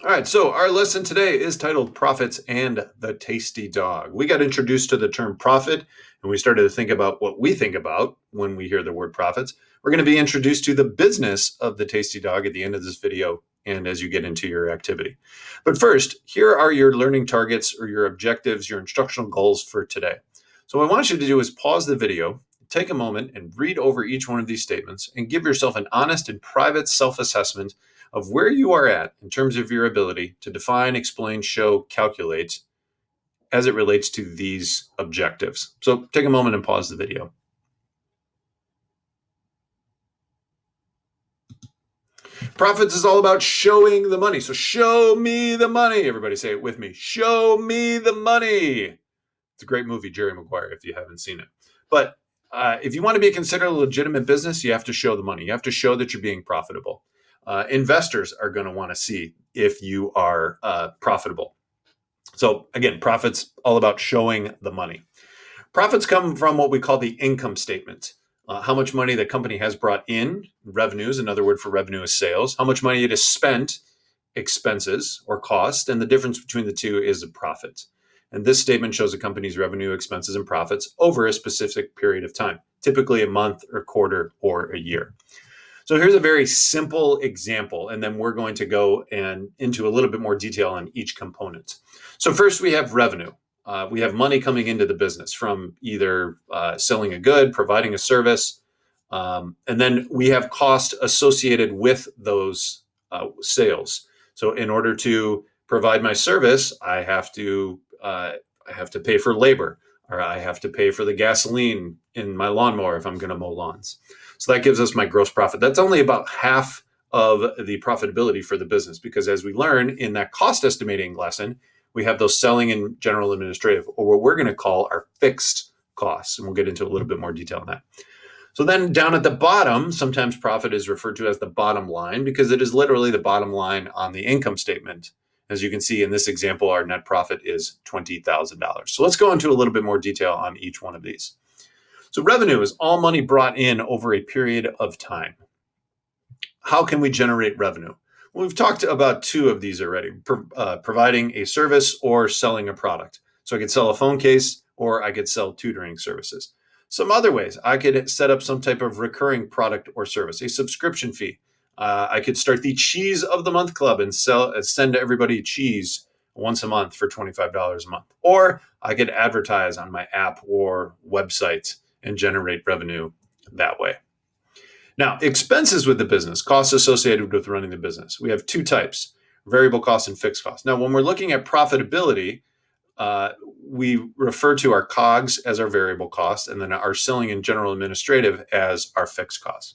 All right, so our lesson today is titled Profits and the Tasty Dog. We got introduced to the term profit, and we started to think about what we think about when we hear the word profits. We're going to be introduced to the business of the Tasty Dog at the end of this video and as you get into your activity. But first, here are your learning targets or your objectives, your instructional goals for today. So what I want you to do is pause the video, take a moment and read over each one of these statements and give yourself an honest and private self-assessment of where you are at in terms of your ability to define, explain, show, calculate as it relates to these objectives. So take a moment and pause the video. Profits is all about showing the money. So show me the money. Everybody say it with me. Show me the money. It's a great movie, Jerry Maguire, if you haven't seen it. But if you want to be considered a legitimate business, you have to show the money. You have to show that you're being profitable. Investors are going to want to see if you are profitable. So again, profits all about showing the money. Profits come from what we call the income statement. How much money the company has brought in, revenues, another word for revenue is sales. How much money it has spent, expenses or cost, and the difference between the two is a profit. And this statement shows a company's revenue, expenses, and profits over a specific period of time, typically a month or quarter or a year. So here's a very simple example, and then we're going to go and into a little bit more detail on each component. So first we have revenue. We have money coming into the business from either selling a good, providing a service, and then we have cost associated with those sales. So in order to provide my service, I have to pay for labor, or I have to pay for the gasoline in my lawnmower if I'm going to mow lawns. So that gives us my gross profit. That's only about half of the profitability for the business, because as we learn in that cost estimating lesson, we have those selling and general administrative, or what we're going to call our fixed costs. And we'll get into a little bit more detail on that. So then down at the bottom, sometimes profit is referred to as the bottom line because it is literally the bottom line on the income statement. As you can see in this example, our net profit is $20,000. So let's go into a little bit more detail on each one of these. So revenue is all money brought in over a period of time. How can we generate revenue? Well, we've talked about two of these already, providing a service or selling a product. So I could sell a phone case or I could sell tutoring services. Some other ways, I could set up some type of recurring product or service, a subscription fee. I could start the Cheese of the Month Club and send everybody cheese once a month for $25 a month. Or I could advertise on my app or website and generate revenue that way. Now, expenses with the business, costs associated with running the business. We have two types, variable costs and fixed costs. Now, when we're looking at profitability, we refer to our COGS as our variable costs and then our selling and general administrative as our fixed costs.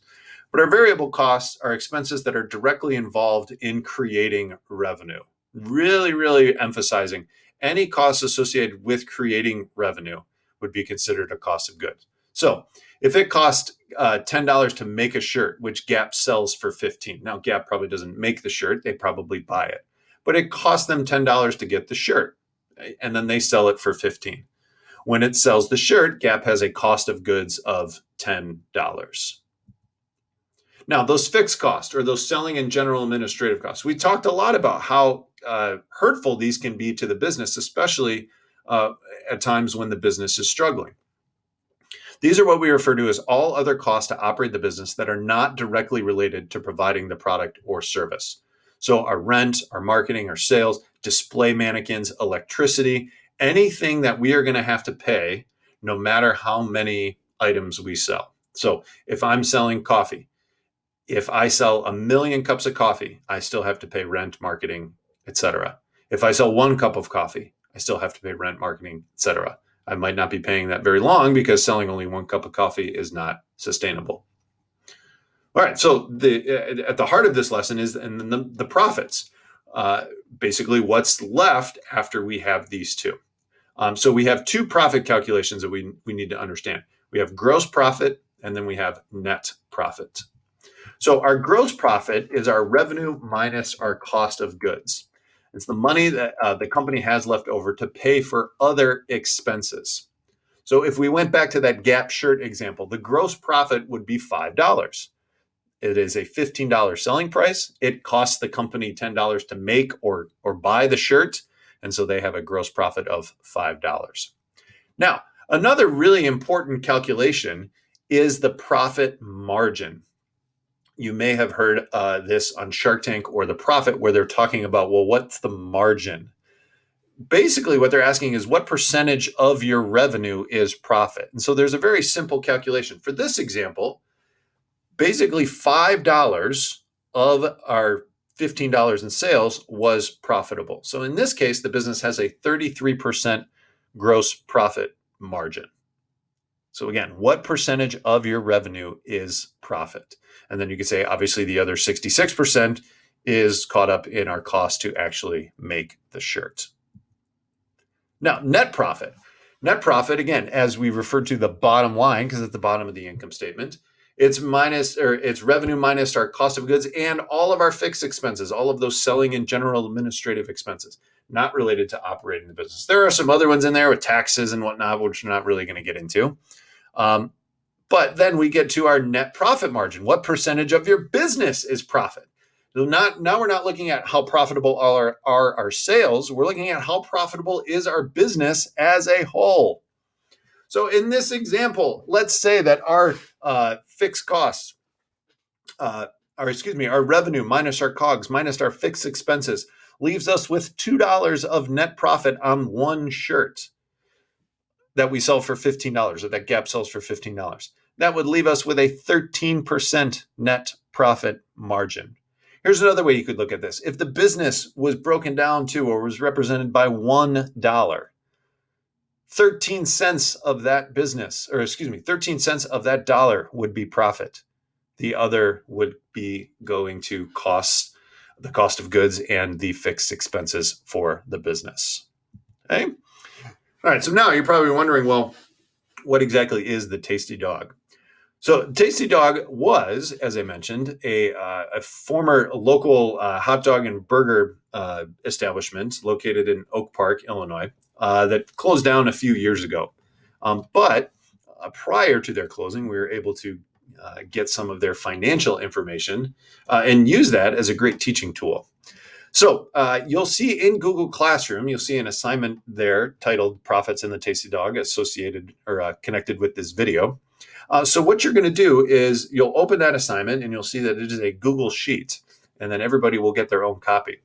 But our variable costs are expenses that are directly involved in creating revenue. Really, really emphasizing any costs associated with creating revenue would be considered a cost of goods. So if it costs $10 to make a shirt, which Gap sells for $15. Now, Gap probably doesn't make the shirt. They probably buy it. But it costs them $10 to get the shirt, and then they sell it for $15. When it sells the shirt, Gap has a cost of goods of $10. Now, those fixed costs or those selling and general administrative costs, we talked a lot about how hurtful these can be to the business, especially at times when the business is struggling. These are what we refer to as all other costs to operate the business that are not directly related to providing the product or service. So our rent, our marketing, our sales, display mannequins, electricity, anything that we are going to have to pay no matter how many items we sell. So if I'm selling coffee, if I sell 1 million cups of coffee, I still have to pay rent, marketing, etc. If I sell 1 cup of coffee, I still have to pay rent, marketing, etc. I might not be paying that very long because selling only 1 cup of coffee is not sustainable. All right, so at the heart of this lesson is the profits, basically what's left after we have these two. So we have two profit calculations that we need to understand. We have gross profit and then we have net profit. So our gross profit is our revenue minus our cost of goods. It's the money that the company has left over to pay for other expenses. So if we went back to that Gap shirt example, the gross profit would be $5. it is a $15 selling price. It costs the company $10 to make or buy the shirt. And so they have a gross profit of $5. Now, another really important calculation is the profit margin. You may have heard this on Shark Tank or The Profit, where they're talking about, well, what's the margin? Basically, what they're asking is what percentage of your revenue is profit? And so there's a very simple calculation. For this example, basically $5 of our $15 in sales was profitable. So in this case, the business has a 33% gross profit margin. So again, what percentage of your revenue is profit? And then you could say, obviously, the other 66% is caught up in our cost to actually make the shirt. Now, net profit. Net profit, again, as we referred to the bottom line, because it's the bottom of the income statement, it's revenue minus our cost of goods and all of our fixed expenses, all of those selling and general administrative expenses, not related to operating the business. There are some other ones in there with taxes and whatnot, which we're not really going to get into. But then we get to our net profit margin. What percentage of your business is profit? So now we're not looking at how profitable are our sales. We're looking at how profitable is our business as a whole. So in this example, let's say that our fixed costs, our revenue minus our COGS minus our fixed expenses leaves us with $2 of net profit on one shirt that we sell for $15, or that Gap sells for $15. That would leave us with a 13% net profit margin. Here's another way you could look at this. If the business was broken down to or was represented by $1, 13 cents of that 13 cents of that dollar would be profit. The other would be going to the cost of goods and the fixed expenses for the business. Okay? All right, so now you're probably wondering, well, what exactly is the Tasty Dog? So Tasty Dog was, as I mentioned, a former local hot dog and burger establishment located in Oak Park, Illinois, that closed down a few years ago. But prior to their closing, we were able to get some of their financial information and use that as a great teaching tool. So you'll see in Google Classroom, you'll see an assignment there titled Profits in the Tasty Dog associated or connected with this video. So what you're going to do is you'll open that assignment and you'll see that it is a Google Sheet, and then everybody will get their own copy.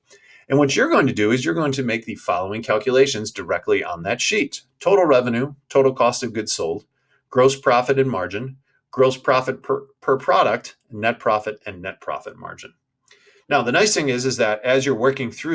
And what you're going to do is you're going to make the following calculations directly on that sheet: total revenue, total cost of goods sold, gross profit and margin, gross profit per product, net profit and net profit margin. Now, the nice thing is that as you're working through